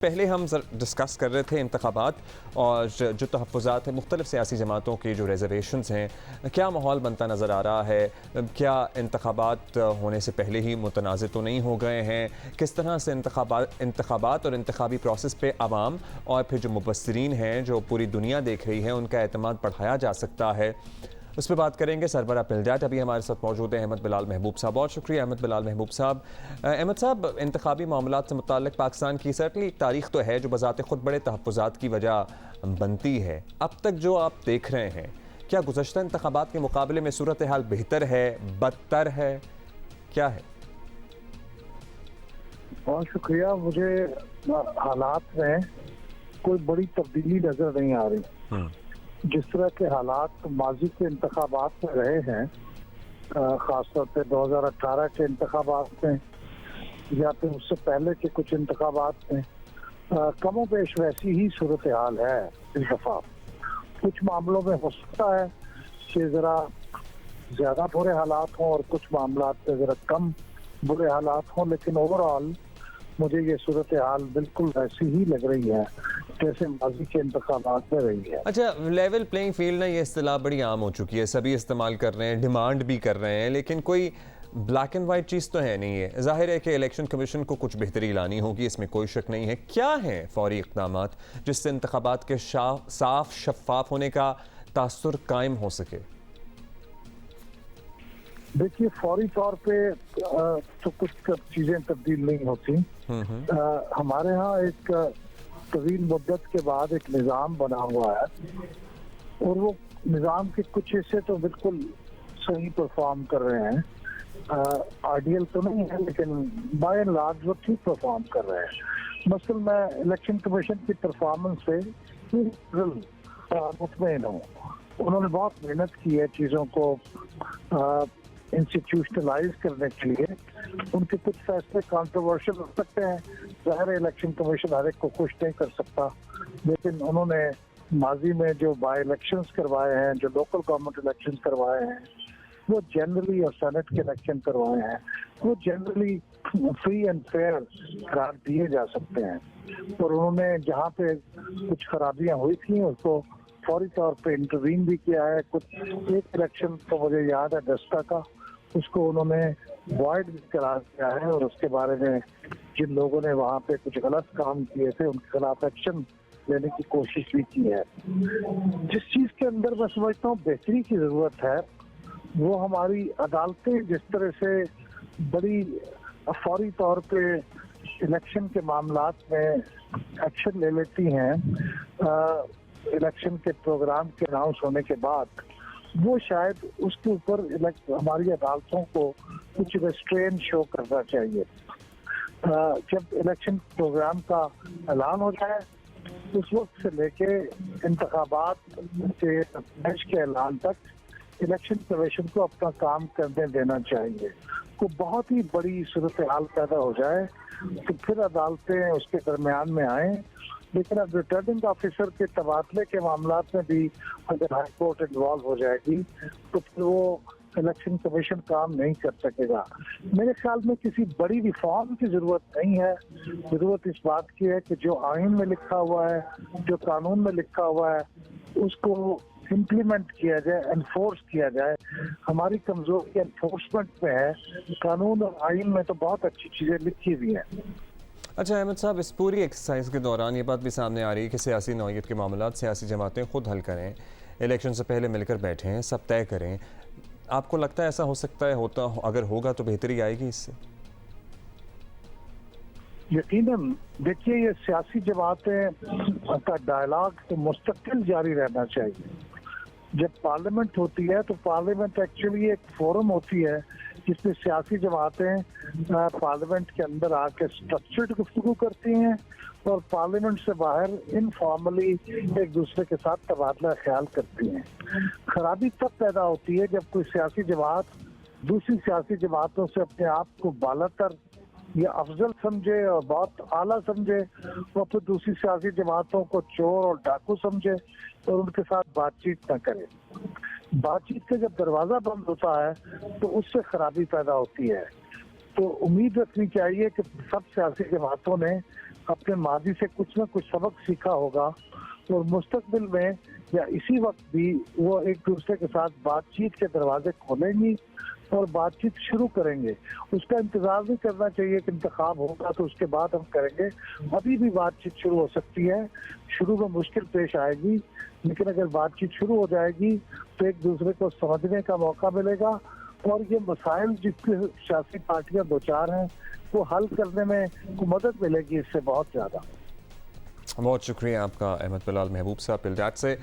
पहले हम डिस्कस कर रहे थे इंतखाबात और जो तहफ़्फ़ुज़ात हैं मुख्तलिफ़ सियासी जमातों की जो रिज़र्वेशंस हैं, क्या माहौल बनता नज़र आ रहा है? क्या इंतखाबात होने से पहले ही मुतनाज़ तो नहीं हो गए हैं? किस तरह से इंतखाबात और इंतखाबी प्रोसेस पे आवाम और फिर जो मुबस्सिरीन हैं, जो पूरी दुनिया देख रही है, उनका एतमाद बढ़ाया जा सकता है? उस पर बात करेंगे। सरबरा पिलजाट अभी हमारे साथ मौजूद है। अहमद बिलाल महबूब साहब, बहुत शुक्रिया अहमद बिलाल महबूब साहब। अहमद साहब, इंतखाबी मामलात से मुताल्लिक़ पाकिस्तान की सर्टनली एक तारीख़ तो है जो बज़ात ख़ुद बड़े तहफ़्फ़ुज़ात की वजह बनती है। अब तक जो आप देख रहे हैं, क्या गुज़श्ता इंतखाबात के मुकाबले में सूरत हाल बेहतर है, बदतर है, क्या है? बहुत शुक्रिया। मुझे हालात में कोई बड़ी तब्दीली नज़र नहीं आ रही। जिस तरह के हालात माजी के इंतखाबात में रहे हैं, ख़ासतौर पर 2018 के इंतखाबात में या फिर उससे पहले के कुछ इंतखाबात में, कमो पेश वैसी ही सूरत हाल है। इस दफ़ा कुछ मामलों में हो सकता है कि ज़रा ज़्यादा बुरे हालात हों और कुछ मामलात में ज़रा कम बुरे हालात हों, लेकिन ओवरऑल मुझे ये सूरत हाल बिल्कुल वैसी ही लग रही है जैसे माजी के इंतखाबात में रही है। अच्छा, लेवल प्लेइंग फील्ड ना, ये इस्तिलाह बड़ी आम हो चुकी है, सभी इस्तेमाल कर रहे हैं, डिमांड भी कर रहे हैं, लेकिन कोई ब्लैक एंड वाइट चीज़ तो है नहीं है। ज़ाहिर है कि इलेक्शन कमीशन को कुछ बेहतरी लानी होगी, इसमें कोई शक नहीं है। क्या हैं फौरी इक़दामात जिससे इंतखाबात के साफ शफाफ होने का तासुर कायम हो सके? देखिए, फौरी तौर पे तो कुछ चीज़ें तब्दील नहीं होती। हमारे यहाँ एक तवील मुद्दत के बाद एक निज़ाम बना हुआ है और वो निज़ाम के कुछ हिस्से तो बिल्कुल सही परफॉर्म कर रहे हैं। आइडियल तो नहीं है, लेकिन बाय एंड लार्ज वो ठीक परफॉर्म कर रहे हैं। मसलन मैं इलेक्शन कमीशन की परफॉर्मेंस से मुतमईन हूँ। उन्होंने बहुत मेहनत की है चीज़ों को इंस्टीट्यूशनलाइज करने के लिए। उनके कुछ फैसले कंट्रोवर्शियल हो सकते हैं, ज़ाहिर इलेक्शन कमीशन हर एक को खुश नहीं कर सकता, लेकिन उन्होंने माजी में जो बाई इलेक्शंस करवाए हैं, जो लोकल गवर्नमेंट इलेक्शंस करवाए हैं, वो जनरली, और सेनेट के इलेक्शन करवाए हैं, वो जनरली फ्री एंड फेयर करार दिए जा सकते हैं। और उन्होंने जहाँ पे कुछ खराबियाँ हुई थी उसको फौरी तौर पे इंटरवीन भी किया है। कुछ एक इलेक्शन तो मुझे याद है 10 का, उसको उन्होंने वॉइड भी करार दिया है और उसके बारे में जिन लोगों ने वहाँ पे कुछ गलत काम किए थे उनके खिलाफ एक्शन लेने की कोशिश भी की है। जिस चीज़ के अंदर मैं समझता हूँ बेहतरी की ज़रूरत है, वो हमारी अदालतें जिस तरह से बड़ी फौरी तौर पे इलेक्शन के मामलात में एक्शन ले लेती हैं इलेक्शन के प्रोग्राम के अनाउंस होने के बाद, वो शायद उसके ऊपर हमारी अदालतों को कुछ रेस्ट्रेन शो करना चाहिए। जब इलेक्शन प्रोग्राम का ऐलान हो जाए उस वक्त से लेके इंतखाबात के मैच के ऐलान तक इलेक्शन कमीशन को अपना काम करने देना चाहिए। को बहुत ही बड़ी सूरत हाल पैदा हो जाए तो फिर अदालतें उसके दरमियान में आए। लेकिन अब रिटर्निंग ऑफिसर के तबादले के मामलात में भी अगर हाई कोर्ट इन्वॉल्व हो जाएगी तो फिर वो इलेक्शन कमीशन काम नहीं कर सकेगा। मेरे ख्याल में किसी बड़ी रिफॉर्म की जरूरत नहीं है। जरूरत इस बात की है कि जो आइन में लिखा हुआ है, जो कानून में लिखा हुआ है, उसको इम्प्लीमेंट किया जाए, एनफोर्स किया जाए। हमारी कमजोरी एनफोर्समेंट में है। कानून और आइन में तो बहुत अच्छी चीजें लिखी हुई हैं। अच्छा अहमद साहब, इस पूरी एक्सरसाइज के दौरान ये बात भी सामने आ रही है कि सियासी नौयत के मामलात सियासी जमातें खुद हल करें, इलेक्शन से पहले मिलकर बैठें, सब तय करें। आपको लगता है ऐसा हो सकता है? होता अगर होगा तो बेहतरी आएगी इससे? यकीनन। देखिए, ये सियासी जमातें का डायलॉग तो मुस्तकिल जारी रहना चाहिए। जब पार्लियामेंट होती है तो पार्लियामेंट एक्चुअली एक फोरम होती है जिसमें सियासी जमातें पार्लियामेंट के अंदर आके स्ट्रक्चर्ड गुफ्तगू करती हैं और पार्लियामेंट से बाहर इनफॉर्मली एक दूसरे के साथ तबादला ख्याल करती हैं। खराबी तब पैदा होती है जब कोई सियासी जमात दूसरी सियासी जमातों से अपने आप को बालातर या अफजल समझे और बहुत आला समझे, और फिर दूसरी सियासी जमातों को चोर और डाकू समझे और उनके साथ बातचीत न करे। बातचीत का जब दरवाजा बंद होता है तो उससे खराबी पैदा होती है। तो उम्मीद रखनी चाहिए कि सब सियासी जमातों ने अपने माजी से कुछ ना कुछ सबक सीखा होगा और मुस्तकबिल में या इसी वक्त भी वो एक दूसरे के साथ बातचीत के दरवाजे खोलेंगी और बातचीत शुरू करेंगे। उसका इंतजार नहीं करना चाहिए कि इंतखाब होगा तो उसके बाद हम करेंगे। अभी भी बातचीत शुरू हो सकती है। शुरू में मुश्किल पेश आएगी, लेकिन अगर बातचीत शुरू हो जाएगी तो एक दूसरे को समझने का मौका मिलेगा और ये मसाइल जिसके सियासी पार्टियां दो चार हैं वो हल करने में मदद मिलेगी इससे बहुत ज़्यादा। बहुत शुक्रिया आपका अहमद बिलाल महबूब साहब पिलजाट से।